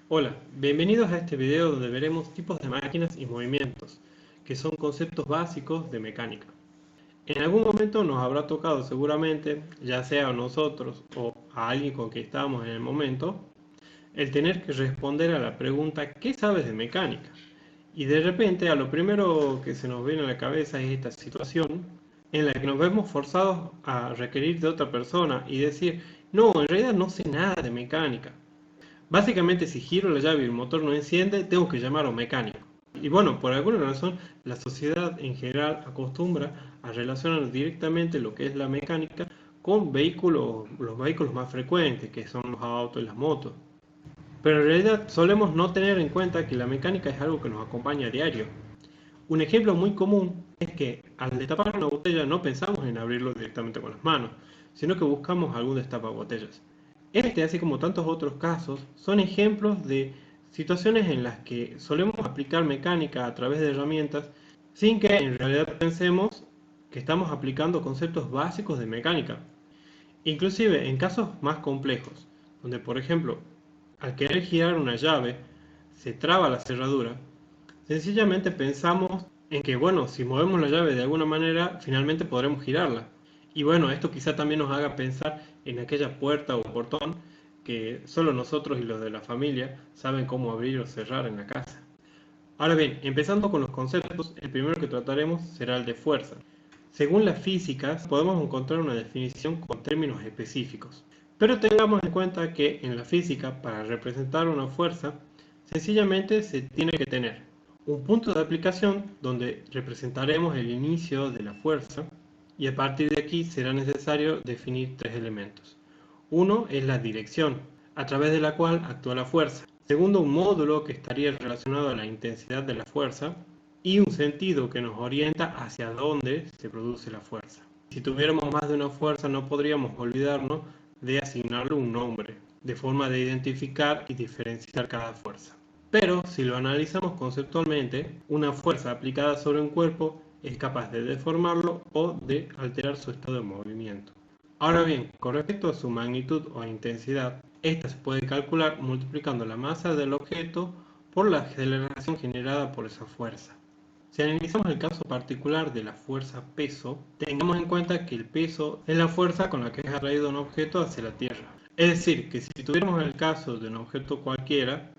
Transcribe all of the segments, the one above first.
Hola, bienvenidos a este video donde veremos tipos de máquinas y movimientos, que son conceptos básicos de mecánica. En algún momento nos habrá tocado seguramente, ya sea a nosotros o a alguien con quien estábamos en el momento, el tener que responder a la pregunta ¿qué sabes de mecánica? Y de repente a lo primero que se nos viene a la cabeza es esta situación en la que nos vemos forzados a requerir de otra persona y decir no, en realidad no sé nada de mecánica. Básicamente, si giro la llave y el motor no enciende, tengo que llamar a un mecánico. Y bueno, por alguna razón, la sociedad en general acostumbra a relacionar directamente lo que es la mecánica con vehículos, los vehículos más frecuentes, que son los autos y las motos. Pero en realidad solemos no tener en cuenta que la mecánica es algo que nos acompaña a diario. Un ejemplo muy común es que al destapar una botella no pensamos en abrirlo directamente con las manos, sino que buscamos algún destapabotellas. Este, así como tantos otros casos, son ejemplos de situaciones en las que solemos aplicar mecánica a través de herramientas sin que en realidad pensemos que estamos aplicando conceptos básicos de mecánica. Inclusive en casos más complejos, donde por ejemplo, al querer girar una llave, se traba la cerradura. Sencillamente pensamos en que, bueno, si movemos la llave de alguna manera, finalmente podremos girarla. Y bueno, esto quizá también nos haga pensar en aquella puerta o portón que solo nosotros y los de la familia saben cómo abrir o cerrar en la casa. Ahora bien, empezando con los conceptos, el primero que trataremos será el de fuerza. Según la física, podemos encontrar una definición con términos específicos. Pero tengamos en cuenta que en la física, para representar una fuerza, sencillamente se tiene que tener un punto de aplicación donde representaremos el inicio de la fuerza y a partir de aquí será necesario definir tres elementos. Uno es la dirección, a través de la cual actúa la fuerza. Segundo, un módulo que estaría relacionado a la intensidad de la fuerza y un sentido que nos orienta hacia dónde se produce la fuerza. Si tuviéramos más de una fuerza no podríamos olvidarnos de asignarle un nombre, de forma de identificar y diferenciar cada fuerza. Pero si lo analizamos conceptualmente, una fuerza aplicada sobre un cuerpo es capaz de deformarlo o de alterar su estado de movimiento. Ahora bien, con respecto a su magnitud o intensidad, esta se puede calcular multiplicando la masa del objeto por la aceleración generada por esa fuerza. Si analizamos el caso particular de la fuerza peso, tengamos en cuenta que el peso es la fuerza con la que es atraído un objeto hacia la Tierra. Es decir, que si tuviéramos el caso de un objeto cualquiera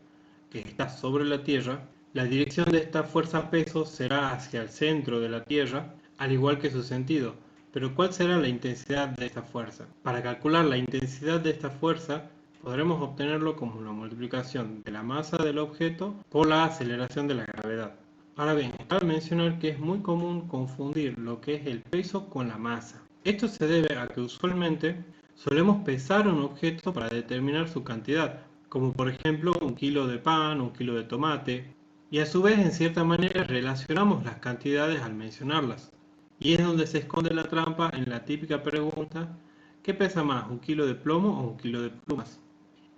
que está sobre la Tierra, la dirección de esta fuerza peso será hacia el centro de la Tierra, al igual que su sentido. Pero ¿cuál será la intensidad de esta fuerza? Para calcular la intensidad de esta fuerza, podremos obtenerlo como una multiplicación de la masa del objeto por la aceleración de la gravedad. Ahora bien, cabe mencionar que es muy común confundir lo que es el peso con la masa. Esto se debe a que usualmente solemos pesar un objeto para determinar su cantidad, como por ejemplo un kilo de pan, un kilo de tomate, y a su vez en cierta manera relacionamos las cantidades al mencionarlas. Y es donde se esconde la trampa en la típica pregunta, ¿qué pesa más, un kilo de plomo o un kilo de plumas?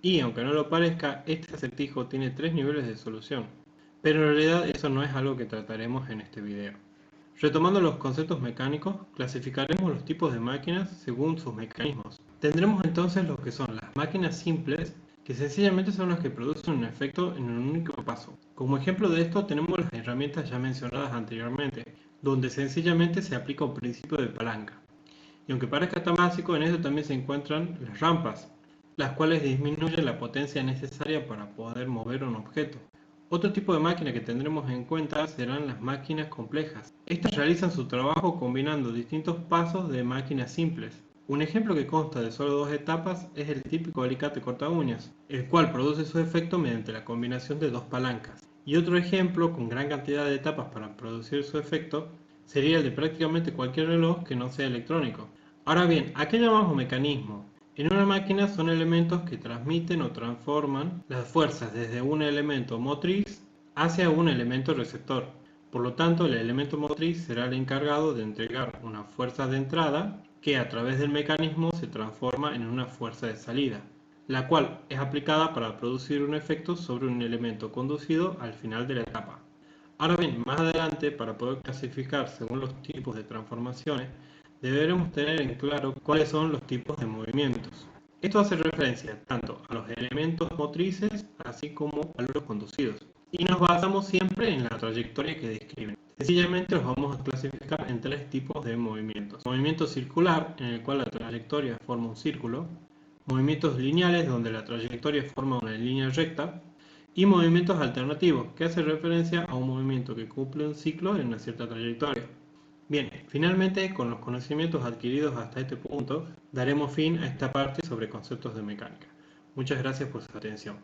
Y aunque no lo parezca, este acertijo tiene tres niveles de solución. Pero en realidad eso no es algo que trataremos en este video. Retomando los conceptos mecánicos, clasificaremos los tipos de máquinas según sus mecanismos. Tendremos entonces lo que son las máquinas simples, que sencillamente son las que producen un efecto en un único paso. Como ejemplo de esto tenemos las herramientas ya mencionadas anteriormente, donde sencillamente se aplica un principio de palanca. Y aunque parezca tan básico, en eso también se encuentran las rampas, las cuales disminuyen la potencia necesaria para poder mover un objeto. Otro tipo de máquina que tendremos en cuenta serán las máquinas complejas. Estas realizan su trabajo combinando distintos pasos de máquinas simples. Un ejemplo que consta de solo dos etapas es el típico alicate corta uñas, el cual produce su efecto mediante la combinación de dos palancas. Y otro ejemplo con gran cantidad de etapas para producir su efecto sería el de prácticamente cualquier reloj que no sea electrónico. Ahora bien, ¿a qué llamamos mecanismo? En una máquina son elementos que transmiten o transforman las fuerzas desde un elemento motriz hacia un elemento receptor. Por lo tanto, el elemento motriz será el encargado de entregar una fuerza de entrada que a través del mecanismo se transforma en una fuerza de salida, la cual es aplicada para producir un efecto sobre un elemento conducido al final de la etapa. Ahora bien, más adelante, para poder clasificar según los tipos de transformaciones, deberemos tener en claro cuáles son los tipos de movimientos. Esto hace referencia tanto a los elementos motrices así como a los conducidos. Y nos basamos siempre en la trayectoria que describen. Sencillamente los vamos a clasificar en tres tipos de movimientos. Movimiento circular, en el cual la trayectoria forma un círculo. Movimientos lineales, donde la trayectoria forma una línea recta. Y movimientos alternativos, que hace referencia a un movimiento que cumple un ciclo en una cierta trayectoria. Bien, finalmente, con los conocimientos adquiridos hasta este punto, daremos fin a esta parte sobre conceptos de mecánica. Muchas gracias por su atención.